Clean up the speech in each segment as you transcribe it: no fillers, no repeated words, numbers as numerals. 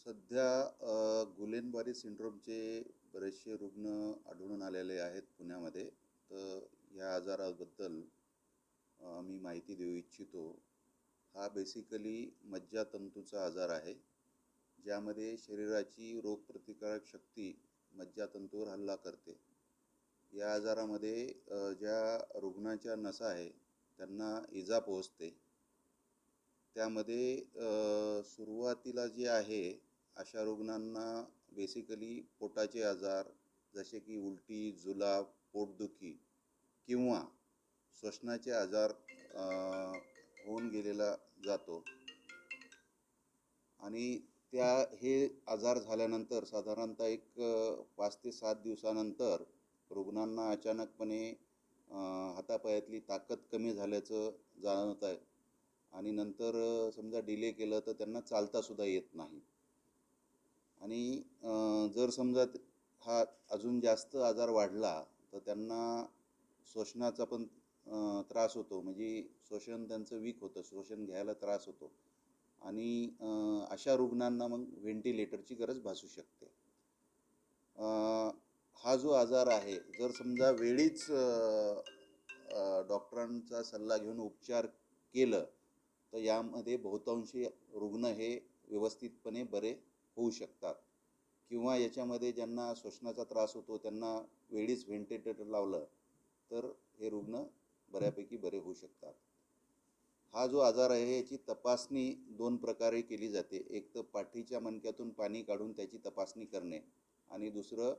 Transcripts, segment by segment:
सध्या गुलेनबारी सिंड्रोमचे बरेचसे रुग्ण आढळून आलेले आहेत पुण्यामध्ये. तर ह्या आजाराबद्दल मी माहिती देऊ इच्छितो. हा बेसिकली मज्जातंतूचा आजार आहे, ज्यामध्ये शरीराची रोगप्रतिकारक शक्ती मज्जातंतूवर हल्ला करते. या आजारामध्ये ज्या रुग्णाच्या नसा आहे त्यांना इजा पोहोचते. त्यामध्ये सुरुवातीला जे आहे अशा रुग्णांना बेसिकली पोटाचे आजार जसे की उलटी, जुलाब, पोटदुखी किंवा श्वसनाचे आजार होऊन गेलेला जातो. आणि हे आजार झाल्यानंतर साधारणतः एक 5 ते 7 दिवसानंतर रुग्णांना अचानकपणे हातापायातली ताकद कमी झाल्याचं जाणवत आहे. आणि नंतर समजा डिले केलं तर त्यांना चालतासुद्धा येत नाही. आणि जर समजा हा अजून जास्त आजार वाढला तर त्यांना श्वसनाचा पण त्रास होतो. म्हणजे श्वसन त्यांचं वीक होतं, श्वसन घ्यायला त्रास होतो. आणि अशा रुग्णांना मग व्हेंटिलेटरची गरज भासू शकते. हा जो आजार आहे, जर समजा वेळीच डॉक्टरांचा सल्ला घेऊन उपचार केलं तर यामध्ये बहुतांशी रुग्ण हे व्यवस्थितपणे बरे होऊ शकतात. किंवा याच्यामध्ये ज्यांना श्वसनाचा त्रास होतो त्यांना वेळीच व्हेंटिलेटर लावलं तर हे रुग्ण बऱ्यापैकी बरे होऊ शकतात. हा जो आजार आहे याची तपासणी 2 प्रकारे केली जाते. एक तर पाठीच्या मणक्यातून पाणी काढून त्याची तपासणी करणे, आणि दुसरं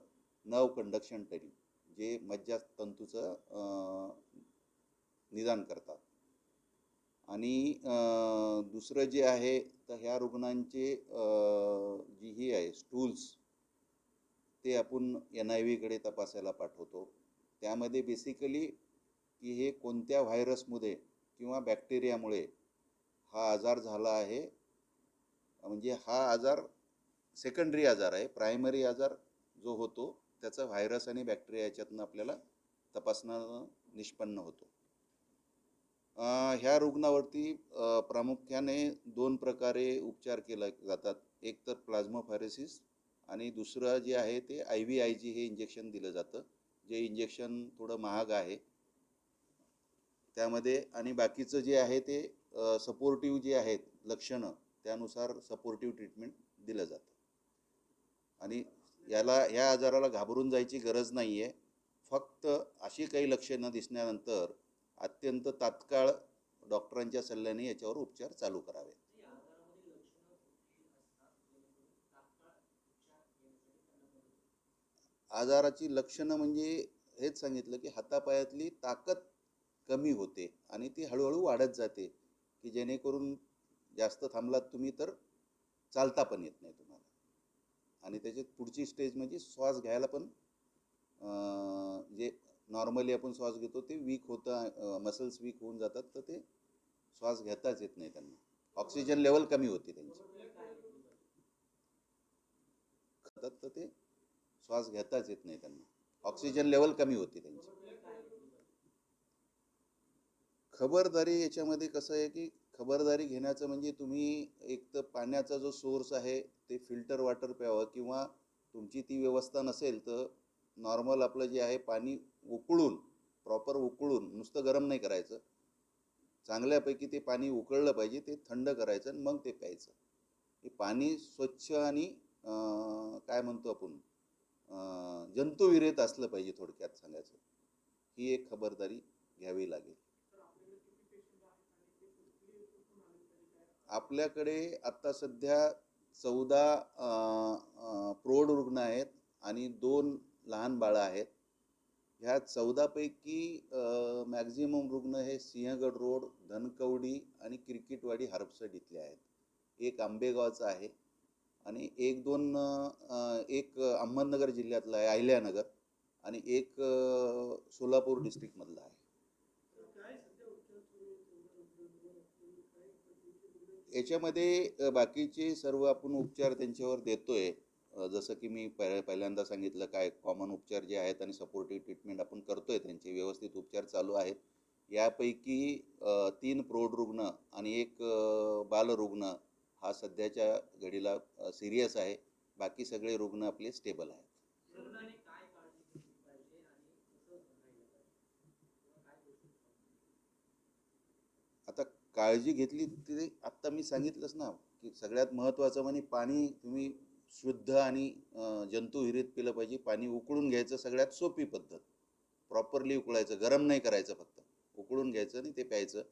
नर्व कंडक्शन टेस्ट, जे मज्जातंतूचं निदान करतात. आणि दुसरं जे आहे तर ह्या रुग्णांचे जी ही आहे स्टूल्स, ते आपण NIV तपासायला पाठवतो. त्यामध्ये बेसिकली की हे कोणत्या व्हायरसमुळे किंवा बॅक्टेरियामुळे हा आजार झाला आहे. म्हणजे हा आजार सेकंडरी आजार आहे. प्रायमरी आजार जो होतो त्याचा व्हायरस आणि बॅक्टेरिया याच्यातून आपल्याला तपासणं निष्पन्न होतो. ह्या रुग्णावरती प्रामुख्याने 2 प्रकारे उपचार केले जातात. एक तर प्लाझ्माफेरेसिस आणि दुसरं जे आहे ते IVIG हे इंजेक्शन दिलं जातं, जे इंजेक्शन थोडं महाग आहे त्यामध्ये. आणि बाकीचं जे आहे ते सपोर्टिव्ह जे आहेत लक्षणं त्यानुसार सपोर्टिव्ह ट्रीटमेंट दिलं जातं. आणि ह्या आजाराला घाबरून जायची गरज नाही आहे. फक्त अशी काही लक्षणं दिसल्यानंतर अत्यंत तात्काळ डॉक्टरांच्या सल्ल्याने याच्यावर उपचार चालू करावे. आजाराची लक्षणं म्हणजे हेच सांगितलं की हातापायातली ताकद कमी होते आणि ती हळूहळू वाढत जाते, की जेणेकरून जास्त थांबलात तुम्ही तर चालता पण येत नाही तुम्हाला. आणि त्याच्यात पुढची स्टेज म्हणजे श्वास घ्यायला पण जे नॉर्मली आपण श्वास घेतो ते वीक होतं, मसल्स वीक होऊन जातात, तर ते श्वास घेताच येत नाही त्यांना. ऑक्सिजन लेवल कमी होते त्यांची, तर ते श्वास घेताच येत नाही त्यांना. ऑक्सिजन लेवल कमी होते त्यांची. खबरदारी याच्यामध्ये कसं आहे की खबरदारी घेण्याचं म्हणजे तुम्ही एक तर पाण्याचा जो सोर्स आहे ते फिल्टर वॉटर प्यावं, किंवा तुमची ती व्यवस्था नसेल तर नॉर्मल आपलं जे आहे पाणी उकळून, प्रॉपर उकळून, नुसतं गरम नाही करायचं, चांगल्यापैकी ते पाणी उकळलं पाहिजे, ते थंड करायचं आणि मग ते प्यायचं. हे पाणी स्वच्छ आणि काय म्हणतो आपण जंतुविरहित असलं पाहिजे, थोडक्यात सांगायचं. ही एक खबरदारी घ्यावी लागेल. आपल्याकडे आता सध्या 14 प्रौढ रुग्ण आहेत आणि 2 लहान बाळं आहेत. ह्या 14 पैकी मॅक्झिमम रुग्ण हे सिंहगड रोड, धनकवडी आणि क्रिकेटवाडी हरपसट इथले आहेत. एक आंबेगावचा आहे आणि एक अहमदनगर जिल्ह्यातला आहे, अहिल्यानगर, आणि एक सोलापूर डिस्ट्रिक्टमधला आहे. याच्यामध्ये बाकीचे सर्व आपण उपचार त्यांच्यावर देतोय. जसं की मी पहिल्यांदा सांगितलं, काय कॉमन उपचार जे आहेत आणि सपोर्टिव्ह ट्रीटमेंट आपण करतोय, त्यांचे व्यवस्थित उपचार चालू आहेत. यापैकी 3 प्रौढ रुग्ण आणि एक बालरुग्ण हा सध्याच्या घडीला सिरियस आहे. बाकी सगळे रुग्ण आपले स्टेबल आहेत. आता काळजी घेतली ते आत्ता मी सांगितलंच ना, की सगळ्यात महत्त्वाचं म्हणजे पाणी तुम्ही शुद्ध आणि जंतुविरहित पिलं पाहिजे. पाणी उकळून घ्यायचं सगळ्यात सोपी पद्धत. प्रॉपरली उकळायचं, गरम नाही करायचं, फक्त उकळून घ्यायचं आणि ते प्यायचं.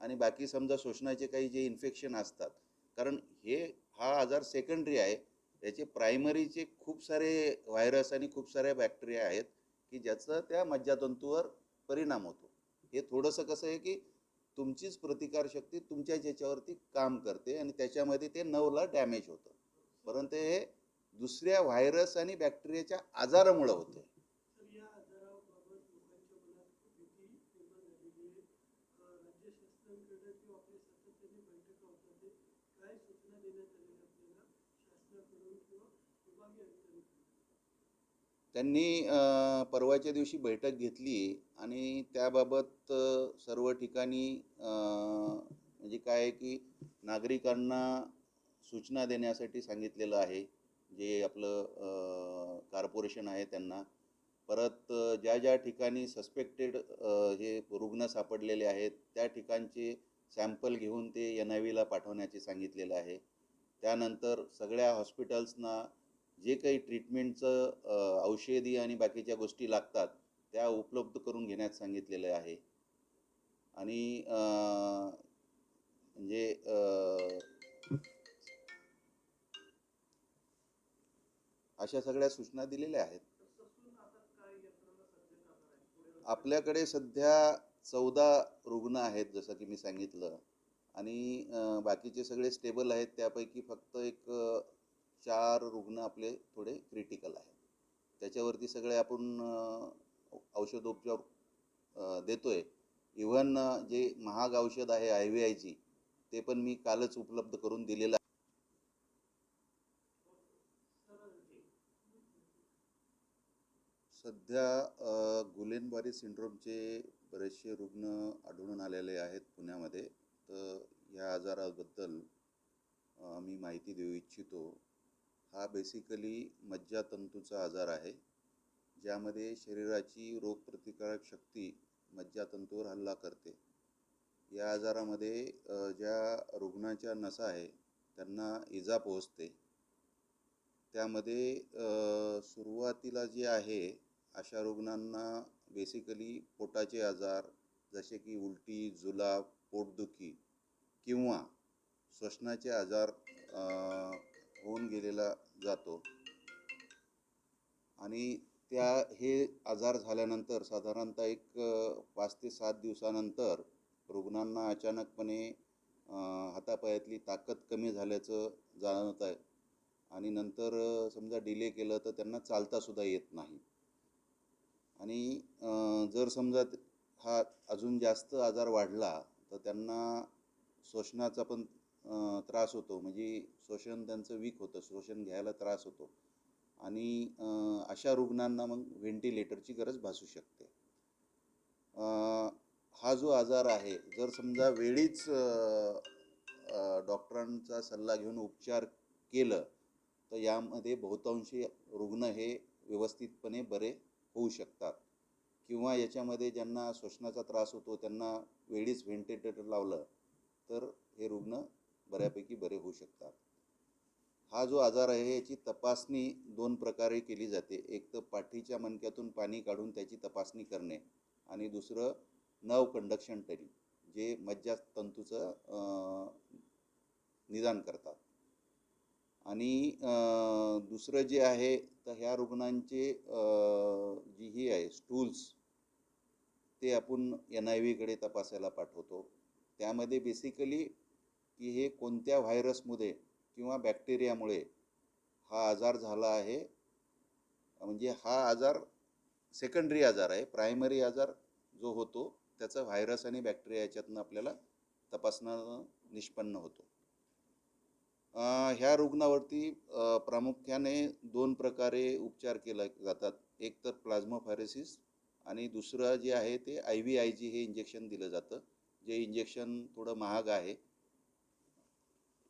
आणि बाकी समजा श्वसनाचे काही जे इन्फेक्शन असतात, कारण हा आजार सेकंडरी आहे. याचे प्रायमरीचे खूप सारे व्हायरस आणि खूप साऱ्या बॅक्टेरिया आहेत की ज्याचा त्या मज्जातंतूवर परिणाम होतो. हे थोडंसं कसं आहे की तुमचीच प्रतिकारशक्ती तुमच्या ज्याच्यावरती काम करते आणि त्याच्यामध्ये ते नवला डॅमेज होतं, परंतु हे दुसऱ्या व्हायरस आणि बॅक्टेरियाच्या आजारामुळे होते. त्यांनी परवाच्या दिवशी बैठक घेतली आणि त्याबाबत सर्व ठिकाणी म्हणजे काय आहे की नागरिकांना सूचना देण्यासाठी सांगितलेलं आहे. जे आपलं कॉर्पोरेशन आहे त्यांना, परत ज्या ज्या ठिकाणी सस्पेक्टेड हे रुग्ण सापडलेले आहेत त्या ठिकाणचे सॅम्पल घेऊन ते NIVला पाठवण्याचे सांगितलेलं आहे. त्यानंतर सगळ्या हॉस्पिटल्सना जे काही ट्रीटमेंटचं औषधी आणि बाकीच्या गोष्टी लागतात त्या उपलब्ध करून घेण्यास सांगितलेलं आहे. आणि म्हणजे अशा सगळ्या सूचना दिलेल्या आहेत. आपल्याकडे सध्या 14 रुग्ण आहेत जसं की मी सांगितलं. आणि बाकीचे सगळे स्टेबल आहेत. त्यापैकी फक्त एक 4 रुग्ण आपले थोडे क्रिटिकल आहेत. त्याच्यावरती सगळे आपण औषधोपचार देतोय. इव्हन जे महाग औषध आहे IVIची ते पण मी कालच उपलब्ध करून दिलेलं आहे. सध्या गुलेनबारी सिंड्रोमचे बरेचसे रुग्ण आढळून आलेले आहेत पुण्यामध्ये. तर ह्या आजाराबद्दल मी माहिती देऊ इच्छितो. हा बेसिकली मज्जातंतूचा आजार आहे, ज्यामध्ये शरीराची रोगप्रतिकारक शक्ती मज्जातंतूवर हल्ला करते. या आजारामध्ये ज्या रुग्णाच्या नसा आहे त्यांना इजा पोहोचते. त्यामध्ये सुरुवातीला जे आहे अशा रुग्णांना बेसिकली पोटाचे आजार जसे की उलटी, जुलाब, पोटदुखी किंवा श्वसनाचे आजार होऊन गेलेला जातो. आणि हे आजार झाल्यानंतर साधारणतः एक 5 ते 7 दिवसानंतर रुग्णांना अचानकपणे हातापायातली ताकद कमी झाल्याचं जाणवत आहे. आणि नंतर समजा डिले केलं तर त्यांना चालतासुद्धा येत नाही. आणि जर समजा हा अजून जास्त आजार वाढला तर त्यांना श्वसनाचा पण त्रास होतो. म्हणजे श्वसन त्यांचं वीक होतं, श्वसन घ्यायला त्रास होतो. आणि अशा रुग्णांना मग व्हेंटिलेटरची गरज भासू शकते. हा जो आजार आहे जर समजा वेळीच डॉक्टरांचा सल्ला घेऊन उपचार केलं तर यामध्ये बहुतांशी रुग्ण हे व्यवस्थितपणे बरे होऊ शकतात. किंवा याच्यामध्ये ज्यांना श्वसनाचा त्रास होतो त्यांना वेळीच व्हेंटिलेटर लावलं तर हे रुग्ण बऱ्यापैकी बरे होऊ शकतात. हा जो आजार आहे याची तपासणी 2 प्रकारे केली जाते. एक तर पाठीच्या मणक्यातून पाणी काढून त्याची तपासणी करणे आणि दुसरं नर्व कंडक्शन टेस्ट, जे मज्जातंतूचं निदान करतात. आणि दुसरं जे आहे तर ह्या रुग्णांचे जी ही आहे स्टूल्स ते आपण NIVकडे तपासायला पाठवतो. त्यामध्ये बेसिकली की हे कोणत्या व्हायरसमुळे किंवा बॅक्टेरियामुळे हा आजार झाला आहे. म्हणजे हा आजार सेकंडरी आजार आहे. प्रायमरी आजार जो होतो त्याचा व्हायरस आणि बॅक्टेरिया याच्यातनं आपल्याला तपासणं निष्पन्न होतो. ह्या रुग्णावरती प्रामुख्याने 2 प्रकारे उपचार केले जातात. एक तर प्लाझ्माफेरेसिस आणि दुसरं जे आहे ते IVIG हे इंजेक्शन दिलं जातं, जे इंजेक्शन थोडं महाग आहे.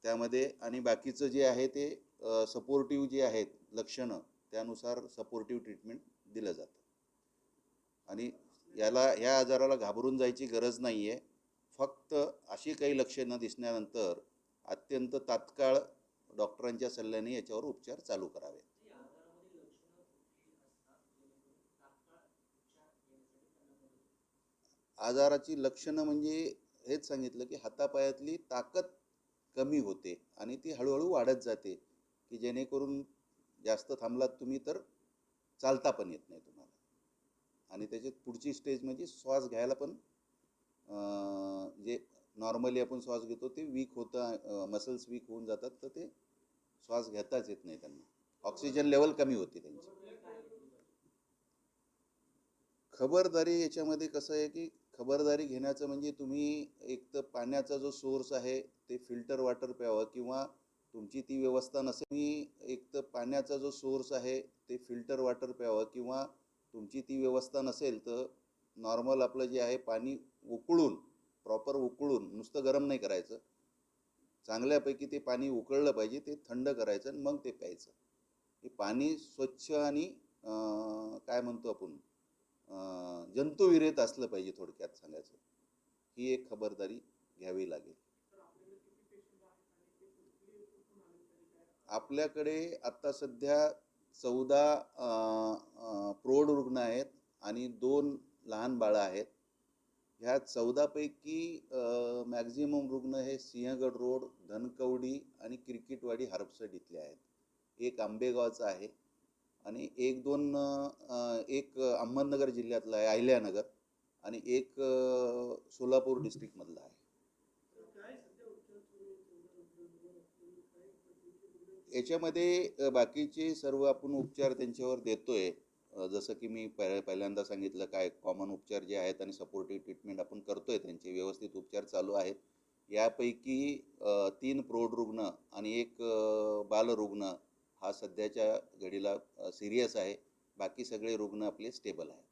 त्यामध्ये आणि बाकीचं जे आहे ते सपोर्टिव्ह जे आहेत लक्षणं त्यानुसार सपोर्टिव्ह ट्रीटमेंट दिलं जातं. आणि ह्या आजाराला घाबरून जायची गरज नाही आहे. फक्त अशी काही लक्षणं दिसल्यानंतर अत्यंत तात्काळ डॉक्टरांच्या सल्ल्याने याच्यावर उपचार चालू करावे. आजाराची लक्षणं म्हणजे हेच सांगितलं की हातापायातली ताकद कमी होते आणि ती हळूहळू वाढत जाते, की जेणेकरून जास्त थांबलात तुम्ही तर चालता पण येत नाही तुम्हाला. आणि त्याच्यात पुढची स्टेज म्हणजे श्वास घ्यायला पण जे नॉर्मली आपण श्वास घेतो ते वीक होतं, मसल्स वीक होऊन जातात, तर ते श्वास घेताच येत नाही त्यांना, ऑक्सिजन लेवल कमी होते त्यांची. खबरदारी याच्यामध्ये कसं आहे की खबरदारी घेण्याचं म्हणजे तुम्ही एक तर पाण्याचा जो सोर्स आहे ते फिल्टर वॉटर प्यावं, किंवा तुमची ती व्यवस्था नसेल तुम्ही एक तर पाण्याचा जो सोर्स आहे ते फिल्टर वॉटर प्यावं, किंवा तुमची ती व्यवस्था नसेल तर नॉर्मल आपलं जे आहे पाणी उकळून, प्रॉपर उकळून, नुसतं गरम नाही करायचं, चांगल्यापैकी ते पाणी उकळलं पाहिजे, ते थंड करायचं आणि मग ते प्यायचं. हे पाणी स्वच्छ आणि काय म्हणतो आपण जंतुविरहित असलं पाहिजे, थोडक्यात सांगायचं. ही एक खबरदारी घ्यावी लागेल. आपल्याकडे आता सध्या 14 प्रौढ रुग्ण आहेत आणि 2 लहान बाळं आहेत. ह्या 14 पैकी मॅक्झिमम रुग्ण हे सिंहगड रोड, धनकवडी आणि क्रिकेटवाडी हरपसट इथले आहेत. एक आंबेगावचा आहे आणि एक अहमदनगर जिल्ह्यातला आहे, अहिल्यानगर, आणि एक सोलापूर डिस्ट्रिक्टमधला आहे. याच्यामध्ये बाकीचे सर्व आपण उपचार त्यांच्यावर देतोय. जसं की मी पहिल्यांदा सांगितलं काय कॉमन उपचार जे आहेत आणि सपोर्टिव्ह ट्रीटमेंट आपण करतोय, त्यांचे व्यवस्थित उपचार चालू आहेत. यापैकी 3 प्रौढ रुग्ण आणि एक बालरुग्ण हा सध्याच्या घडीला सिरियस आहे. बाकी सगळे रुग्ण आपले स्टेबल आहेत.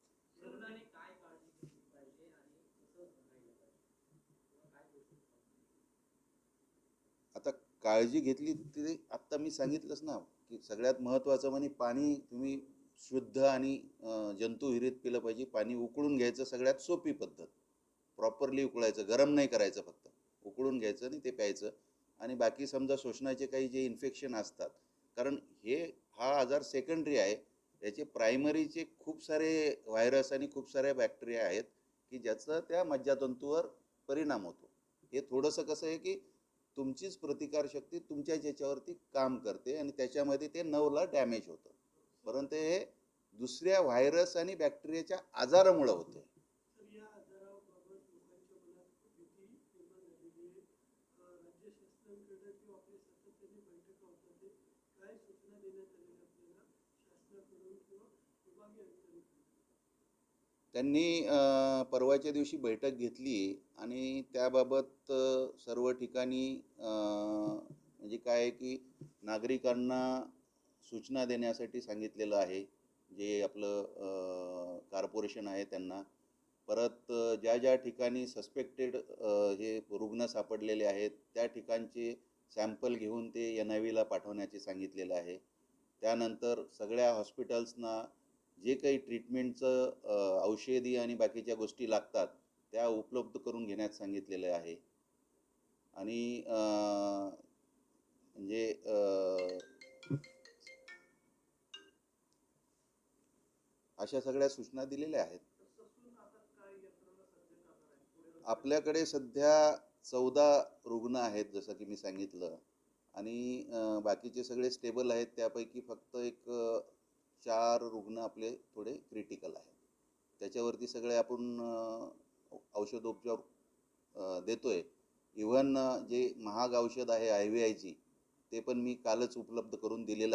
आता काळजी घेतली ती आत्ता मी सांगितलंच ना, की सगळ्यात महत्त्वाचं म्हणजे पाणी तुम्ही शुद्ध आणि जंतुविरहित पिलं पाहिजे. पाणी उकळून घ्यायचं, सगळ्यात सोपी पद्धत. प्रॉपरली उकळायचं, गरम नाही करायचं, फक्त उकळून घ्यायचं आणि ते प्यायचं. आणि बाकी समजा श्वसनाचे काही जे इन्फेक्शन असतात, कारण हा आजार सेकंडरी आहे, याचे प्रायमरीचे खूप सारे व्हायरस आणि खूप साऱ्या बॅक्टेरिया आहेत की ज्याचा त्या मज्जातंतूवर परिणाम होतो. हे थोडंसं कसं आहे की तुमचीच प्रतिकारशक्ती तुमच्या ज्याच्यावरती काम करते आणि त्याच्यामध्ये ते नवला डॅमेज होतं, परंतु हे दुसऱ्या व्हायरस आणि बॅक्टेरियाच्या आजारामुळे होते. त्यांनी परवाच्या दिवशी बैठक घेतली आणि त्याबाबत सर्व ठिकाणी म्हणजे काय आहे की नागरिकांना सूचना देण्यासाठी सांगितलेलं आहे, जे आपलं कॉर्पोरेशन आहे त्यांना. परत ज्या ज्या ठिकाणी सस्पेक्टेड हे रुग्ण सापडलेले आहेत त्या ठिकाणचे सॅम्पल घेऊन ते NIVला पाठवण्याचे सांगितलेलं आहे. त्यानंतर सगळ्या हॉस्पिटल्सना जे काही ट्रीटमेंटचं औषधी आणि बाकीच्या गोष्टी लागतात त्या उपलब्ध करून घेण्यास सांगितलेलं आहे. आणि म्हणजे अशा सगळ्या सूचना दिलेल्या आहेत. आपल्याकडे सध्या 14 रुग्ण आहेत, जसं की मी सांगितलं, आणि बाकीचे सगळे स्टेबल आहेत. त्यापैकी फक्त एक 4 रुग्ण आपले थोडे क्रिटिकल आहेत. त्याच्यावरती सगळे आपण औषधोपचार देतोय. इव्हन जे महाग औषध आहे IVIG ते पण मी कालच उपलब्ध करून दिलेलं